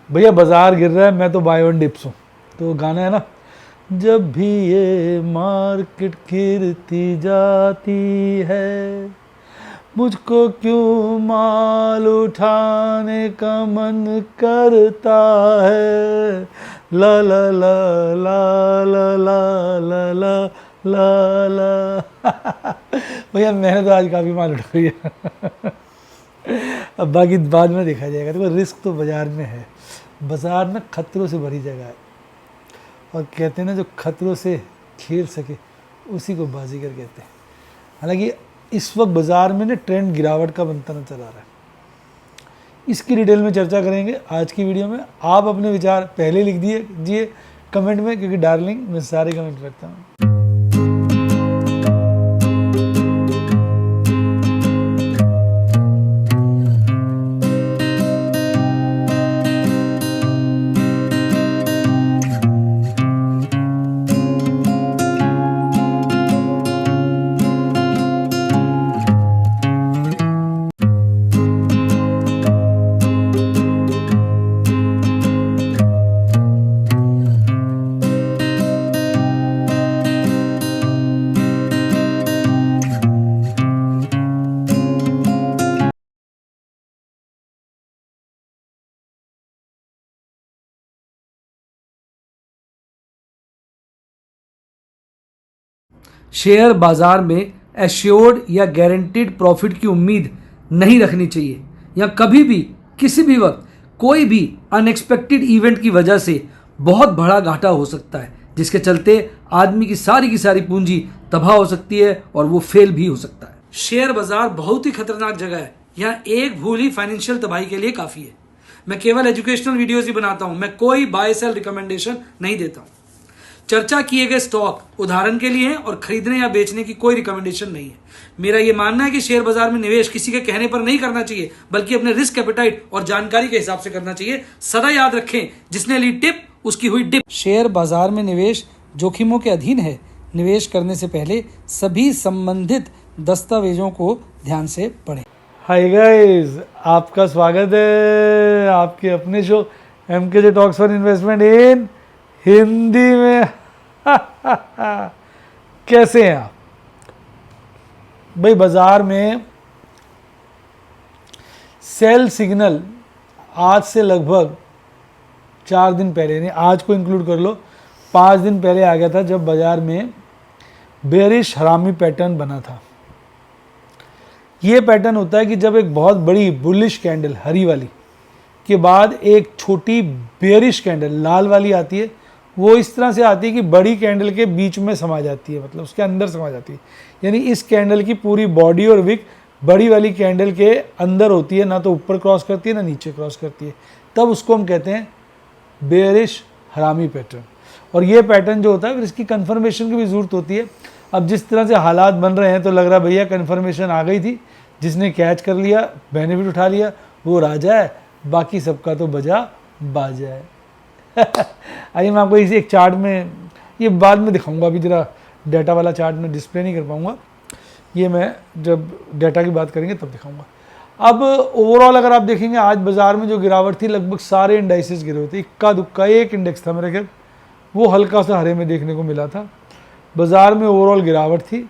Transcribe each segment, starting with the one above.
भैया बाजार गिर रहा है, मैं तो बाय वन डिप्स हूँ। तो गाना है ना, जब भी ये मार्केट गिरती जाती है, मुझको क्यों माल उठाने का मन करता है। ला ला ला ला ला ला ला ला ला ला। भैया मैंने तो आज काफ़ी माल उठा लिया। अब बाकी बाद में देखा जाएगा। देखो रिस्क तो बाज़ार में है, बाज़ार में खतरों से भरी जगह है, और कहते हैं ना जो खतरों से खेल सके उसी को बाजीगर कहते हैं। हालांकि इस वक्त बाज़ार में ना ट्रेंड गिरावट का बनता नजर आ रहा है, इसकी डिटेल में चर्चा करेंगे आज की वीडियो में। आप अपने विचार पहले लिख दीजिए कमेंट में, क्योंकि डार्लिंग मैं सारे कमेंट रखता हूँ। शेयर बाजार में एश्योर्ड या गारंटीड प्रॉफिट की उम्मीद नहीं रखनी चाहिए, या कभी भी किसी भी वक्त कोई भी अनएक्सपेक्टेड इवेंट की वजह से बहुत बड़ा घाटा हो सकता है, जिसके चलते आदमी की सारी पूंजी तबाह हो सकती है और वो फेल भी हो सकता है। शेयर बाजार बहुत ही खतरनाक जगह है, यहाँ एक भूल ही फाइनेंशियल तबाही के लिए काफी है। मैं केवल एजुकेशनल वीडियोस ही बनाता हूं, मैं कोई बाय सेल रिकमेंडेशन नहीं देता हूं। चर्चा किए गए स्टॉक उदाहरण के लिए हैं और खरीदने या बेचने की कोई रिकमेंडेशन नहीं है। मेरा यह मानना है कि शेयर बाजार में निवेश किसी के कहने पर नहीं करना चाहिए, बल्कि अपने रिस्क एपेटाइट और जानकारी के हिसाब से करना चाहिए। सदा याद रखें, जिसने ली टिप उसकी हुई डिप। शेयर बाजार में निवेश जोखिमों के अधीन है। निवेश करने से पहले सभी संबंधित दस्तावेजों को ध्यान से पढ़ें। हाय गाइस, आपका स्वागत है आपके अपने show MKJ talks for investment इन हिंदी में। कैसे हैं आप भाई? बाजार में सेल सिग्नल आज से लगभग 4 दिन पहले, नहीं आज को इंक्लूड कर लो, 5 दिन पहले आ गया था, जब बाजार में बेरिश हरामी पैटर्न बना था। ये पैटर्न होता है कि जब एक बहुत बड़ी बुलिश कैंडल हरी वाली के बाद एक छोटी बेरिश कैंडल लाल वाली आती है, वो इस तरह से आती है कि बड़ी कैंडल के बीच में समा जाती है, मतलब उसके अंदर समा जाती है। यानी इस कैंडल की पूरी बॉडी और विक बड़ी वाली कैंडल के अंदर होती है, ना तो ऊपर क्रॉस करती है ना नीचे क्रॉस करती है। तब उसको हम कहते हैं बेरिश हरामी पैटर्न। और ये पैटर्न जो होता है फिर इसकी कन्फर्मेशन की भी ज़रूरत होती है। अब जिस तरह से हालात बन रहे हैं तो लग रहा है भैया कन्फर्मेशन आ गई थी, जिसने कैच कर लिया, बेनिफिट उठा लिया, वो राजा है, बाकी सबका तो बजा बाजा है। आइए मैं आपको इसी एक चार्ट में, ये बाद में दिखाऊंगा, अभी जरा डाटा वाला चार्ट में डिस्प्ले नहीं कर पाऊंगा, ये मैं जब डाटा की बात करेंगे तब दिखाऊंगा। अब ओवरऑल अगर आप देखेंगे आज बाज़ार में जो गिरावट थी, लगभग सारे इंडाइसेस गिरे हुए थे। इक्का दुक्का एक इंडेक्स था मेरे ख्याल, वो हल्का सा हरे में देखने को मिला था। बाज़ार में ओवरऑल गिरावट थी।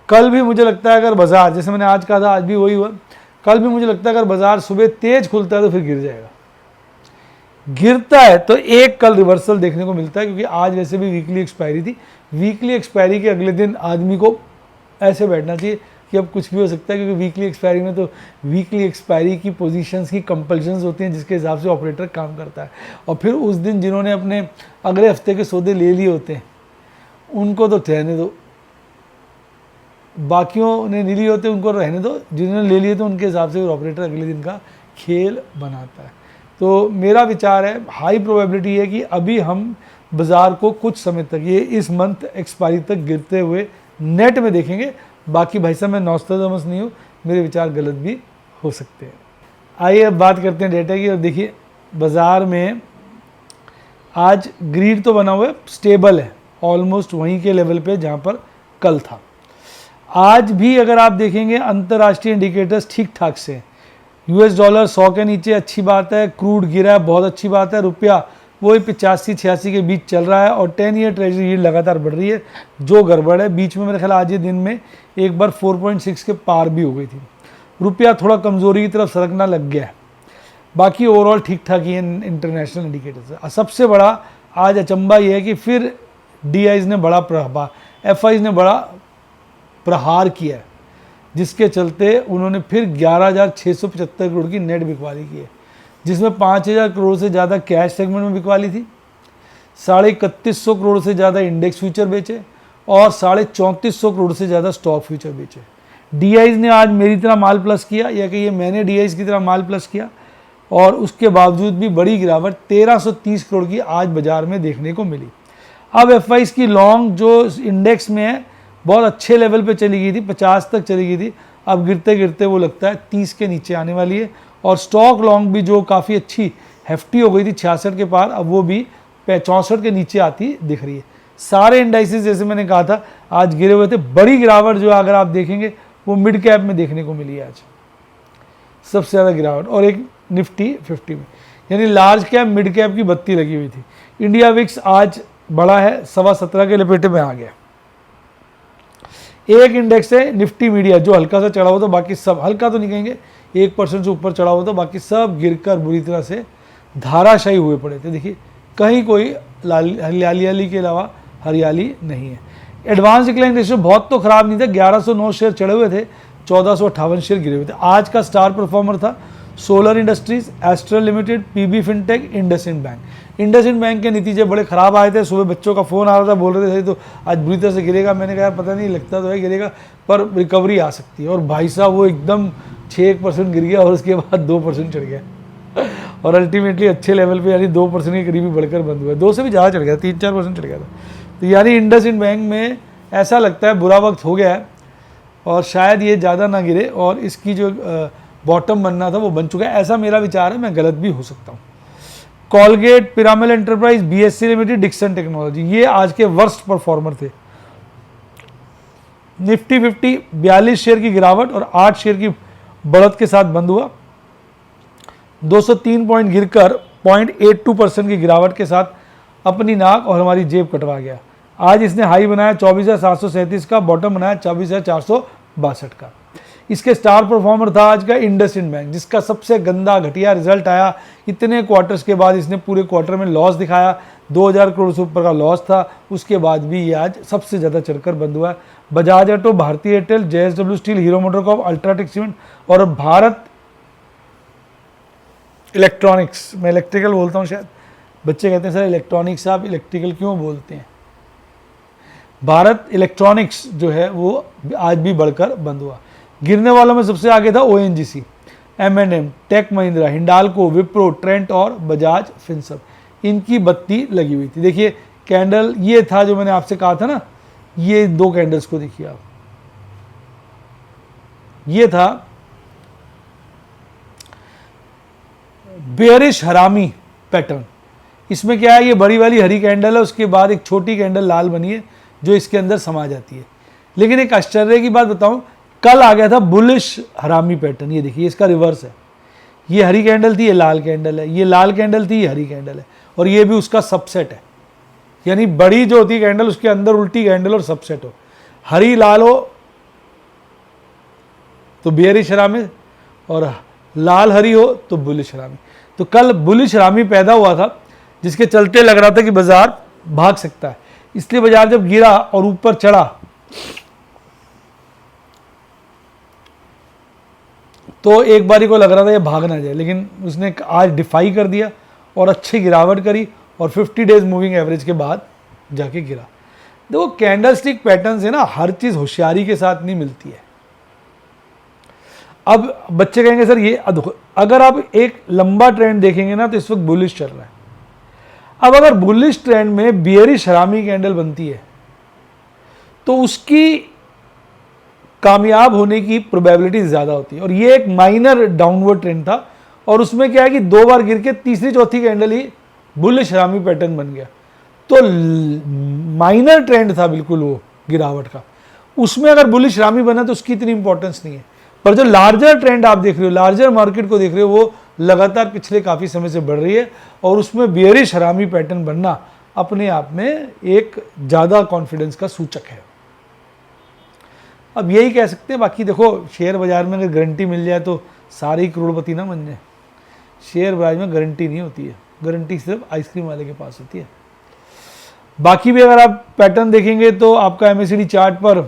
कल भी मुझे लगता है अगर बाज़ार, जैसे मैंने आज कहा था, आज भी वही हुआ, कल भी मुझे लगता है अगर बाज़ार सुबह तेज़ खुलता है तो फिर गिर जाएगा। गिरता है तो एक कल रिवर्सल देखने को मिलता है, क्योंकि आज वैसे भी वीकली एक्सपायरी थी। वीकली एक्सपायरी के अगले दिन आदमी को ऐसे बैठना चाहिए कि अब कुछ भी हो सकता है, क्योंकि वीकली एक्सपायरी में तो वीकली एक्सपायरी की पोजीशंस की कंपल्शंस होती हैं, जिसके हिसाब से ऑपरेटर काम करता है। और फिर उस दिन जिन्होंने अपने अगले हफ्ते के सौदे ले लिए होते हैं उनको तो रहने दो, बाकियों ने नहीं लिए होते उनको रहने दो, जिन्होंने ले लिए तो उनके हिसाब से ऑपरेटर अगले दिन का खेल बनाता है। तो मेरा विचार है, हाई प्रोबेबिलिटी है कि अभी हम बाज़ार को कुछ समय तक, ये इस मंथ एक्सपायरी तक गिरते हुए नेट में देखेंगे। बाकी भाई साहब मैं नॉस्ट्राडामस नहीं हूँ, मेरे विचार गलत भी हो सकते हैं। आइए अब बात करते हैं डेटा की। और देखिए बाज़ार में आज ग्रीड तो बना हुआ है, स्टेबल है, ऑलमोस्ट वहीं के लेवल पे जहाँ पर कल था। आज भी अगर आप देखेंगे अंतर्राष्ट्रीय इंडिकेटर्स ठीक ठाक से हैं। US डॉलर 100 के नीचे अच्छी बात है, क्रूड गिरा है बहुत अच्छी बात है, रुपया वही 85-86 के बीच चल रहा है और 10 ईयर ट्रेजरी यील्ड लगातार बढ़ रही है। जो गड़बड़ है बीच में मेरे ख्याल आज ये दिन में एक बार 4.6 के पार भी हो गई थी, रुपया थोड़ा कमज़ोरी की तरफ सरकना लग गया है। बाकी ओवरऑल ठीक ठाक ही है इंटरनेशनल इंडिकेटर्स से। सबसे बड़ा आज अचंबा ये है कि फिर DIs ने बड़ा FIs ने बड़ा प्रहार किया है, जिसके चलते उन्होंने फिर 11,675 करोड़ की नेट बिकवाली की है, जिसमें 5,000 करोड़ से ज़्यादा कैश सेगमेंट में बिकवाली थी, 3,31 करोड़ से ज़्यादा इंडेक्स फ्यूचर बेचे और 3,34 करोड़ से ज़्यादा स्टॉक फ्यूचर बेचे। DIs ने आज मेरी तरह माल प्लस किया या कि ये मैंने DIs की तरह माल प्लस किया और उसके बावजूद भी बड़ी गिरावट 1,330 करोड़ की आज बाजार में देखने को मिली। अब FIs की लॉन्ग जो इंडेक्स में है बहुत अच्छे लेवल पे चली गई थी, 50 तक चली गई थी, अब गिरते गिरते वो लगता है 30 के नीचे आने वाली है। और स्टॉक लॉन्ग भी जो काफ़ी अच्छी हेफ्टी हो गई थी 66 के पार, अब वो भी 64 के नीचे आती दिख रही है। सारे इंडाइसिस जैसे मैंने कहा था आज गिरे हुए थे। बड़ी गिरावट जो अगर आप देखेंगे वो मिड कैप में देखने को मिली है आज सबसे ज़्यादा गिरावट, और एक निफ्टी 50 में, यानी लार्ज कैप मिड कैप की बत्ती लगी हुई थी। इंडिया विक्स आज बड़ा है, 17.25 के लपेटे में आ गया। एक इंडेक्स है निफ्टी मीडिया जो हल्का सा चढ़ा हुआ था, बाकी सब हल्का तो नहीं कहेंगे, 1% से ऊपर चढ़ा हुआ था, बाकी सब गिरकर बुरी तरह से धाराशायी हुए पड़े थे। देखिए कहीं कोई हरियाली के अलावा हरियाली नहीं है। एडवांस डिक्लाइन रेशियो बहुत तो खराब नहीं था, 1109 शेयर चढ़े हुए थे, 1458 शेयर गिरे हुए थे। आज का स्टार परफॉर्मर था solar industries, astral limited, PB fintech, IndusInd bank. IndusInd bank के नतीजे बड़े ख़राब आए थे। सुबह बच्चों का फ़ोन आ रहा था, बोल रहे थे तो आज बुरी तरह से गिरेगा। मैंने कहा पता नहीं, लगता तो है गिरेगा पर रिकवरी आ सकती है। और भाई साहब वो एकदम 6% गिर गया और उसके बाद 2% चढ़ गया और अल्टीमेटली अच्छे लेवल पे यानी 2% के करीब ही बढ़कर बंद हुआ। 2 से भी ज़्यादा चढ़ गया, 3-4% चढ़ गया था। तो यानी इंडसइंड बैंक में ऐसा लगता है बुरा वक्त हो गया है और शायद ये ज़्यादा ना गिरे और इसकी जो बॉटम बनना था वो बन चुका है, ऐसा मेरा विचार है। मैं गलत भी हो सकता हूँ। Colgate, Piramal enterprise, BSC limited, Dixon technology, ये आज के वर्स्ट परफॉर्मर थे। निफ्टी 50 42 शेयर की गिरावट और 8 शेयर की बढ़त के साथ बंद हुआ। 203 पॉइंट गिरकर 0.82% की गिरावट के साथ अपनी नाक और हमारी जेब कटवा गया। आज इसने हाई बनाया 24,737 का, बॉटम बनाया 24,462 का। इसके स्टार परफॉर्मर था आज का इंडसइंड बैंक, जिसका सबसे गंदा घटिया रिजल्ट आया। इतने क्वार्टर्स के बाद इसने पूरे क्वार्टर में लॉस दिखाया, 2000 करोड़ से ऊपर का लॉस था। उसके बाद भी ये आज सबसे ज़्यादा चढ़कर बंद हुआ है। बजाज ऑटो, भारतीय Airtel, JSW Steel, Hero MotoCorp, UltraTech Cement और भारत इलेक्ट्रॉनिक्स, मैं इलेक्ट्रिकल बोलता हूँ शायद, बच्चे कहते हैं सर इलेक्ट्रॉनिक्स आप इलेक्ट्रिकल क्यों बोलते हैं। भारत इलेक्ट्रॉनिक्स जो है वो आज भी बढ़कर बंद हुआ। गिरने वालों में सबसे आगे था ONGC, M&M, tech Mahindra, Hindalco, Wipro, Trent और बजाज फिनसर्व। इनकी बत्ती लगी हुई थी। देखिए कैंडल ये था जो मैंने आपसे कहा था ना, ये 2 कैंडल्स को देखिए आप, ये था बेयरिश हरामी पैटर्न। इसमें क्या है, ये बड़ी वाली हरी कैंडल है, उसके बाद एक छोटी कैंडल लाल बनी है जो इसके अंदर समा जाती है। लेकिन एक आश्चर्य की बात बताऊं, कल आ गया था बुलिश हरामी पैटर्न। ये देखिए इसका रिवर्स है, ये हरी कैंडल थी, ये लाल कैंडल है, ये लाल कैंडल थी, ये हरी कैंडल है और ये भी उसका सबसेट है। यानी बड़ी जो होती है कैंडल उसके अंदर उल्टी कैंडल और सबसेट हो, हरी लाल हो तो बेयरिश हरामी और लाल हरी हो तो बुलिश हरामी। तो कल बुलिश हरामी पैदा हुआ था, जिसके चलते लग रहा था कि बाजार भाग सकता है। इसलिए बाजार जब गिरा और ऊपर चढ़ा तो एक बारी को लग रहा था ये भाग ना जाए, लेकिन उसने आज डिफाई कर दिया और अच्छी गिरावट करी और 50 डेज मूविंग एवरेज के बाद जाके गिरा। देखो कैंडल स्टिक पैटर्न से ना हर चीज़ होशियारी के साथ नहीं मिलती है। अब बच्चे कहेंगे सर ये अगर आप एक लंबा ट्रेंड देखेंगे ना तो इस वक्त बुलिश चल रहा है। अब अगर बुलिश ट्रेंड में बियरिश हरामी कैंडल बनती है तो उसकी कामयाब होने की प्रोबेबिलिटी ज़्यादा होती है। और ये एक माइनर डाउनवर्ड ट्रेंड था और उसमें क्या है कि 2 बार गिर के तीसरी चौथी कैंडल ही बुलिश हरामी पैटर्न बन गया। तो माइनर ट्रेंड था बिल्कुल वो गिरावट का, उसमें अगर बुलिश हरामी बना तो उसकी इतनी इंपॉर्टेंस नहीं है। पर जो लार्जर ट्रेंड आप देख रहे हो, लार्जर मार्केट को देख रहे हो, वो लगातार पिछले काफ़ी समय से बढ़ रही है और उसमें बेयरिश हरामी पैटर्न बनना अपने आप में एक ज़्यादा कॉन्फिडेंस का सूचक है। अब यही कह सकते हैं, बाकी देखो शेयर बाजार में अगर गारंटी मिल जाए तो सारे ही करोड़पति ना बन जाए। शेयर बाजार में गारंटी नहीं होती है, गारंटी सिर्फ आइसक्रीम वाले के पास होती है। बाकी भी अगर आप पैटर्न देखेंगे तो आपका एमएससीडी चार्ट पर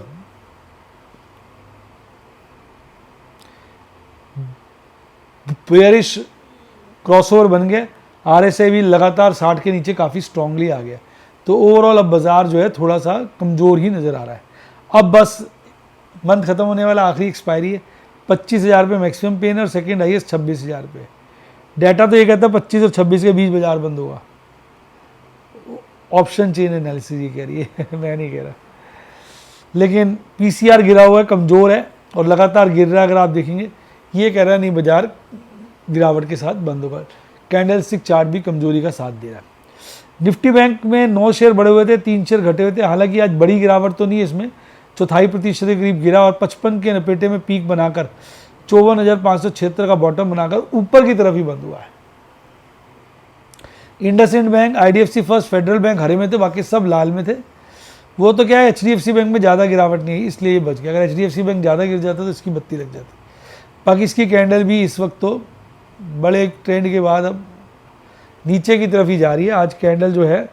बेयरिश क्रॉसओवर बन गया, आरएसआई भी लगातार 60 के नीचे काफ़ी स्ट्रांगली आ गया, तो ओवरऑल अब बाजार जो है थोड़ा सा कमज़ोर ही नज़र आ रहा है। अब बस मंथ खत्म होने वाला, आखिरी एक्सपायरी है, 25,000 पे मैक्सिमम पेन और सेकेंड हाईएस्ट 26,000 पे। डाटा तो ये कहता है 25 और 26 के बीच बाजार बंद होगा, ऑप्शन चेन एनालिसिस ये कह रही है मैं नहीं कह रहा। लेकिन पीसीआर गिरा हुआ है, कमज़ोर है और लगातार गिर रहा है। अगर आप देखेंगे ये कह रहा है नहीं बाजार गिरावट के साथ बंद होगा। कैंडल स्टिक चार्ट भी कमजोरी का साथ दे रहा है। निफ्टी बैंक में 9 शेयर बढ़े हुए थे, 3 शेयर घटे हुए थे। हालांकि आज बड़ी गिरावट तो नहीं है इसमें, 0.25% के करीब गिरा और 55 के लपेटे में पीक बनाकर 54,576 का बॉटम बनाकर ऊपर की तरफ ही बंद हुआ है। IndusInd Bank, IDFC First, Federal Bank हरे में थे, बाकी सब लाल में थे। वो तो क्या है, एचडीएफसी बैंक में ज़्यादा गिरावट नहीं है इसलिए ये बच गया। अगर एचडीएफसी बैंक ज़्यादा गिर जाता तो इसकी बत्ती लग जाती। बाकी इसकी कैंडल भी इस वक्त तो बड़े ट्रेंड के बाद अब नीचे की तरफ ही जा रही है। आज कैंडल जो है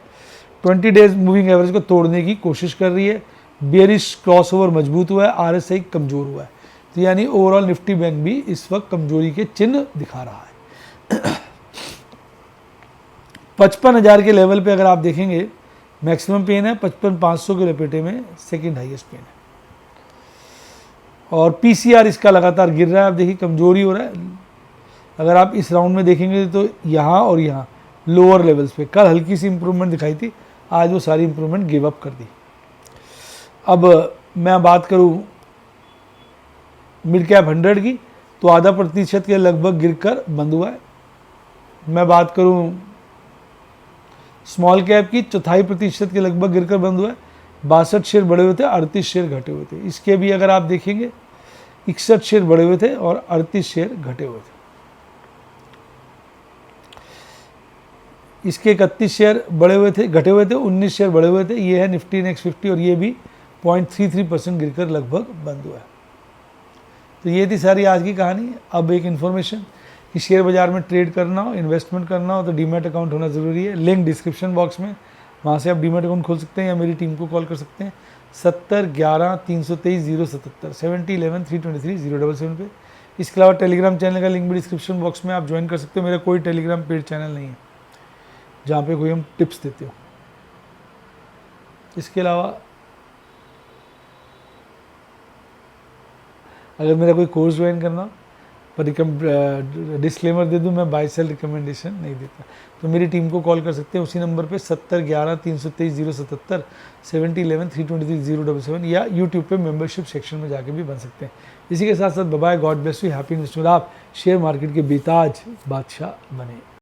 20 डेज मूविंग एवरेज को तोड़ने की कोशिश कर रही है। बेयरिश क्रॉसओवर मजबूत हुआ है, आरएसआई कमजोर हुआ है, तो यानी ओवरऑल निफ्टी बैंक भी इस वक्त कमजोरी के चिन्ह दिखा रहा है। 55,000 के लेवल पे अगर आप देखेंगे मैक्सिमम पेन है, 55,500 के लपेटे में सेकंड हाईएस्ट पेन है और पीसीआर इसका लगातार गिर रहा है। आप देखिए कमजोरी हो रहा है। अगर आप इस राउंड में देखेंगे तो यहाँ और यहाँ लोअर लेवल्स पे कल हल्की सी इंप्रूवमेंट दिखाई थी, आज वो सारी इंप्रूवमेंट गिव अप कर दी। अब मैं बात करूँ मिड कैप 100 की तो 0.5% के लगभग गिरकर बंद हुआ है। मैं बात करूँ स्मॉल कैप की 0.25% के लगभग गिरकर बंद हुआ है। 62 शेयर बढ़े हुए थे, 38 शेयर घटे हुए थे। इसके भी अगर आप देखेंगे 61 शेयर बढ़े हुए थे और 38 शेयर घटे हुए थे। इसके 31 शेयर बढ़े हुए थे, घटे हुए थे, 19 शेयर बढ़े हुए थे। ये है निफ्टी नेक्स्ट 50 और ये भी 0.33% गिरकर लगभग बंद हुआ है। तो ये थी सारी आज की कहानी। अब एक इन्फॉर्मेशन कि शेयर बाजार में ट्रेड करना हो, इन्वेस्टमेंट करना हो तो डीमैट अकाउंट होना ज़रूरी है। लिंक डिस्क्रिप्शन बॉक्स में, वहाँ से आप डीमैट अकाउंट खोल सकते हैं या मेरी टीम को कॉल कर सकते हैं 70 11 323 077 70 11 323 077 पे। इसके अलावा टेलीग्राम चैनल का लिंक भी डिस्क्रिप्शन बॉक्स में आप ज्वाइन कर सकते हो। मेरा कोई टेलीग्राम पेड चैनल नहीं है जहाँ पे कोई हम टिप्स देते हो। इसके अलावा अगर मेरा कोई कोर्स ज्वाइन करना पर डिस्क्लेमर दे दूं, मैं बाय सेल रिकमेंडेशन नहीं देता, तो मेरी टीम को कॉल कर सकते हैं उसी नंबर पे 70 11 323 077 70 11 323 077 या यूट्यूब पे मेंबरशिप सेक्शन में जाके भी बन सकते हैं। इसी के साथ साथ bye, God bless you, happy investment. आप शेयर मार्केट के बेताज बादशाह बने।